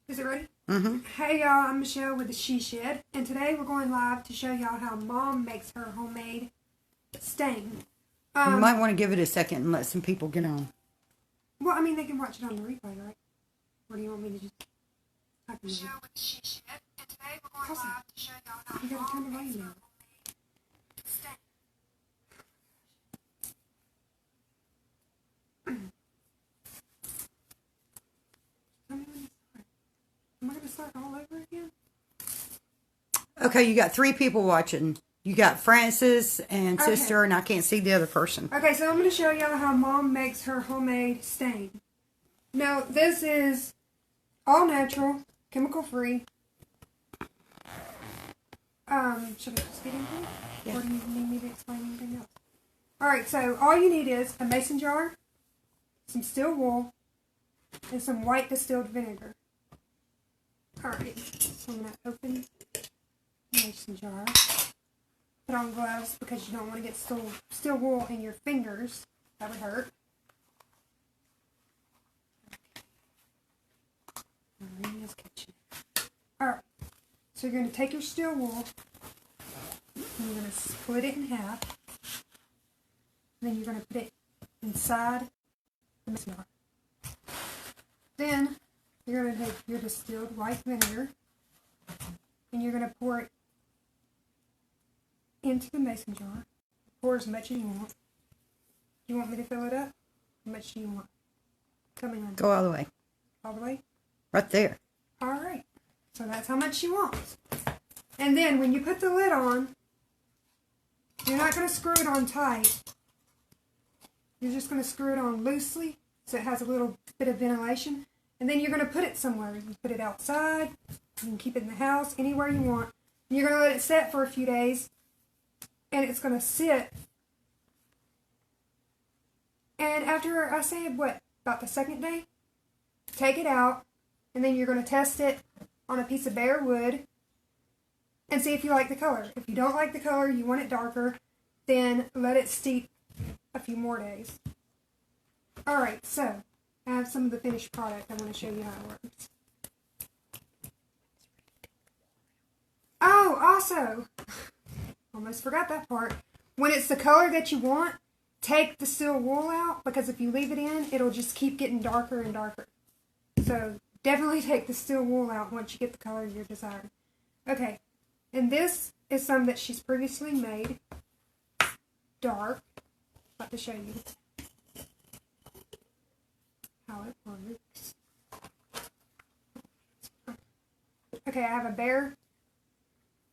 Is it ready? Mm-hmm. Hey y'all, I'm Michelle with the She Shed, and today we're going live to show y'all how Mom makes her homemade stain. You might want to give it a second and let some people get on. Well, I mean, they can watch it on the replay, right? Or do you want me to just type it in? Michelle with the She Shed, and today we're going live to show y'all how You gotta turn the Mom makes volume her down. homemade stain. Tell me when to start. Am I going to start all over again? Okay, you got 3 people watching. You got Francis and Okay. Sister, and I can't see the other person. Okay, so I'm going to show y'all how Mom makes her homemade stain. Now, this is all natural, chemical free. Should I just get into it? Yeah. Or do you need me to explain anything else? Alright, so all you need is a mason jar, some steel wool, and some white distilled vinegar. Alright, so I'm going to open the mason jar. Put on gloves because you don't want to get steel wool in your fingers. That would hurt. Maria's catching it. Alright, so you're going to take your steel wool and you're going to split it in half. And then you're going to put it inside the mason jar. Then you're going to take your distilled white vinegar and you're going to pour it into the mason jar. Pour as much as you want. You want me to fill it up? How much do you want? Tell me on. Go all the way. All the way? Right there. Alright. So that's how much you want. And then when you put the lid on, you're not going to screw it on tight. You're just going to screw it on loosely so it has a little bit of ventilation. And then you're going to put it somewhere. You can put it outside. You can keep it in the house, anywhere you want. And you're going to let it set for a few days. And it's going to sit. And after, I say, about the second day, take it out. And then you're going to test it on a piece of bare wood and see if you like the color. If you don't like the color, you want it darker, then let it steep a few more days. Alright, so I have some of the finished product. I want to show you how it works. Oh, also, almost forgot that part. When it's the color that you want, take the steel wool out, because if you leave it in, it'll just keep getting darker and darker. So definitely take the steel wool out once you get the color you're desired. Okay, and this is some that she's previously made. Dark. I'm about to show you how it works. Okay, I have a bare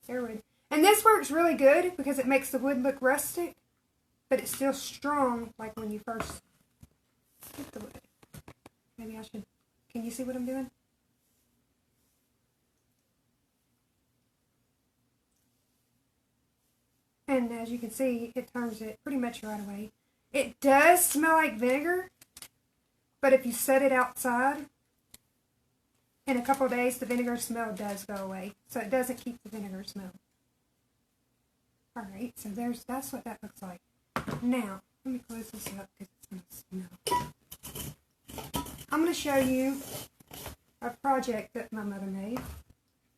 wood. And this works really good because it makes the wood look rustic, but it's still strong like when you first get the wood. Maybe I should... Can you see what I'm doing? And as you can see, it turns it pretty much right away. It does smell like vinegar, but if you set it outside, in a couple of days, the vinegar smell does go away. So it doesn't keep the vinegar smell. Alright, so that's what that looks like. Now, let me close this up because it's going to smell. I'm going to show you a project that my mother made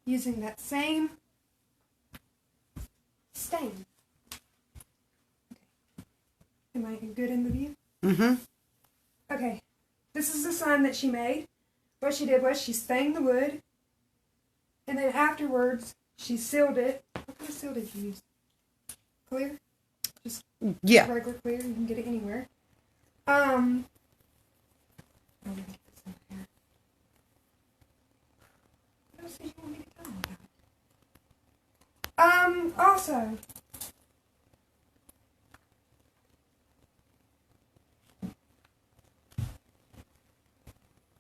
using that same stain. Okay. Am I good in the view? Mm-hmm. Okay. This is the sign that she made. What she did was she stained the wood, and then afterwards she sealed it. What kind of seal did you use? Clear? Just Yeah. regular clear. You can get it anywhere. I'm gonna get this in here. What else did you want me to tell them about? Also,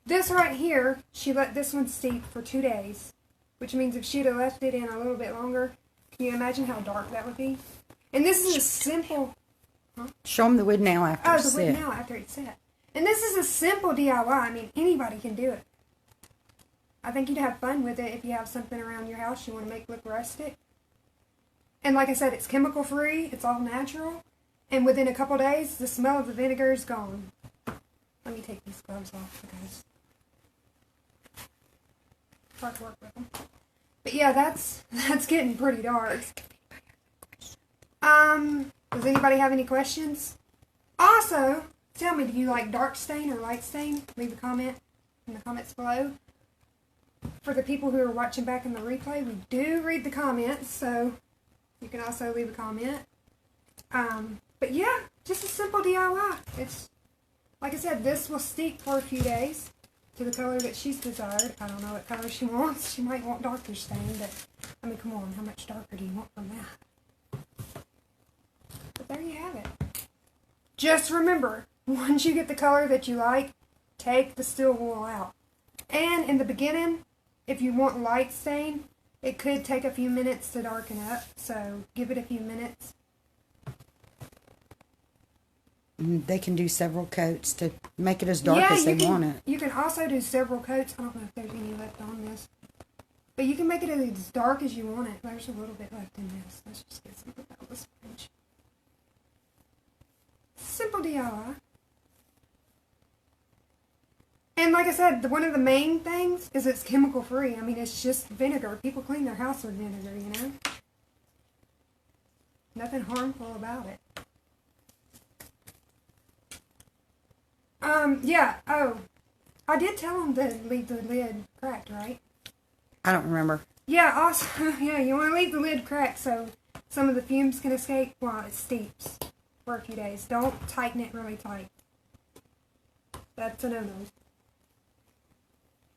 this right here, she let this one steep for 2 days, which means if she'd have left it in a little bit longer, can you imagine how dark that would be? And this is a simple... Show them the wood now after Oh, it's the wood set. now after it's set. And this is a simple DIY. I mean, anybody can do it. I think you'd have fun with it if you have something around your house you want to make look rustic. And like I said, it's chemical free. It's all natural. And within a couple days, the smell of the vinegar is gone. Let me take these gloves off because it's hard to work with them. But yeah, that's getting pretty dark. Does anybody have any questions? Also, tell me, do you like dark stain or light stain? Leave a comment in the comments below. For the people who are watching back in the replay, we do read the comments, so you can also leave a comment. But yeah, just a simple DIY. It's, like I said, this will steep for a few days to the color that she's desired. I don't know what color she wants. She might want darker stain, but, I mean, come on, how much darker do you want from that? But there you have it. Just remember, once you get the color that you like, take the steel wool out. And in the beginning, if you want light stain, it could take a few minutes to darken up, so give it a few minutes. They can do several coats to make it as dark as they want it. You can also do several coats. I don't know if there's any left on this. But you can make it as dark as you want it. There's a little bit left in this. Let's just get some of that sponge. Simple DIY. And like I said, one of the main things is it's chemical free. I mean, it's just vinegar. People clean their house with vinegar, you know? Nothing harmful about it. Yeah, oh. I did tell them to leave the lid cracked, right? I don't remember. Yeah, also, yeah, you want to leave the lid cracked so some of the fumes can escape while it steeps for a few days. Don't tighten it really tight. That's a no-no.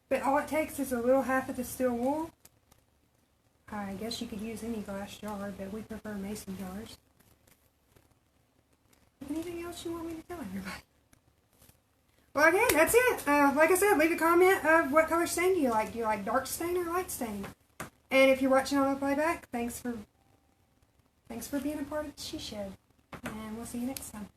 But all it takes is a little half of the steel wool. I guess you could use any glass jar, but we prefer mason jars. Anything else you want me to tell everybody? Well, again, that's it. Like I said, leave a comment of what color stain do you like. Do you like dark stain or light stain? And if you're watching on the playback, thanks for being a part of the She Shed. And we'll see you next time.